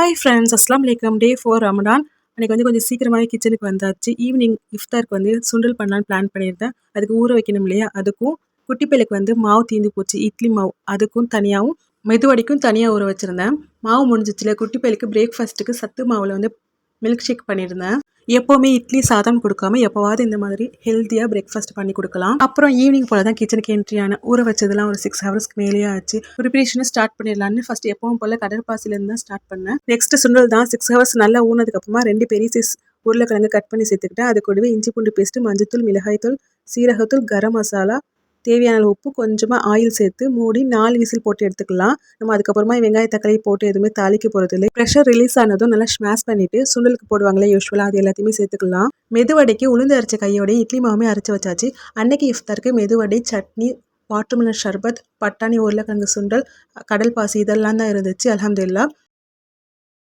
Hi friends, அஸ்லாம் வலைக்கம். டே 4 ரமடான். அன்றைக்கி கொஞ்சம் சீக்கிரமாகவே கிச்சனுக்கு வந்தாச்சு. ஈவினிங் இஃப்தாருக்கு சுண்டல் பண்ணலான்னு பிளான் பண்ணியிருந்தேன். அதுக்கு ஊற வைக்கணும் இல்லையா, அதுக்கும் குட்டிப்பையலுக்கு மாவு தீர்ந்து போச்சு. இட்லி மாவு அதுக்கும் தனியாகவும் மெதுவடைக்கும் தனியாக ஊற வச்சுருந்தேன். மாவு முடிஞ்சிச்சுல, குட்டிப்பையலுக்கு பிரேக்ஃபாஸ்ட்டுக்கு சத்து மாவில் மில்க் ஷேக் பண்ணியிருந்தேன். எப்போவுமே இட்லி சாதம் கொடுக்காம எப்போவாவது இந்த மாதிரி ஹெல்த்தியாக பிரேக்ஃபாஸ்ட் பண்ணி கொடுக்கலாம். அப்புறம் ஈவினிங் போல் தான் கிச்சனுக்கு என்ட்ரியான. ஊற வச்சதெல்லாம் ஒரு 6 ஹவர்ஸ்க்கு மேலேயே ஆச்சு. ப்ரிப்பரேஷனை ஸ்டார்ட் பண்ணிடலான்னு ஃபஸ்ட் எப்பவும் போல் கடற்பாசிலேருந்து தான் ஸ்டார்ட் பண்ணேன். நெக்ஸ்ட் சுண்டல் தான் 6 ஹவர்ஸ் நல்லா ஊனதுக்கப்புறமா 2 பெரிய சைஸ் உருளைக்கிழங்கு கட் பண்ணி சேர்த்துக்கிட்டேன். அது கூடவே இஞ்சி பூண்டு பேஸ்ட்டு, மஞ்சத்தூள், மிளகாய்த்தூள், சீரகத்தூள், கரம் மசாலா, தேவையான உப்பு, கொஞ்சமாக ஆயில் சேர்த்து மூடி 4 விசில் போட்டு எடுத்துக்கலாம். நம்ம அதுக்கப்புறமா வெங்காய தக்காளி போட்டு எதுவுமே தாளிக்க போகிறது இல்லை. ப்ரெஷர் ரிலீஸ் ஆனதும் நல்லா ஸ்மாஷ் பண்ணிவிட்டு சுண்டலுக்கு போடுவாங்களே யூஸ்வலாக அது எல்லாத்தையுமே சேர்த்துக்கலாம். மெதுவடைக்கு உளுந்து அரைச்ச கையோடய இட்லி மாவுமே அரைச்சி வச்சாச்சு. அன்னைக்கு இஃப்தாருக்கு மெதுவடை, சட்னி, வாட்டர்மெலன் ஷர்பத், பட்டாணி, உருளைக்கிழங்கு சுண்டல், கடல் பாசி இதெல்லாம் தான் இருந்துச்சு. அல்ஹம்துலில்லாஹ்.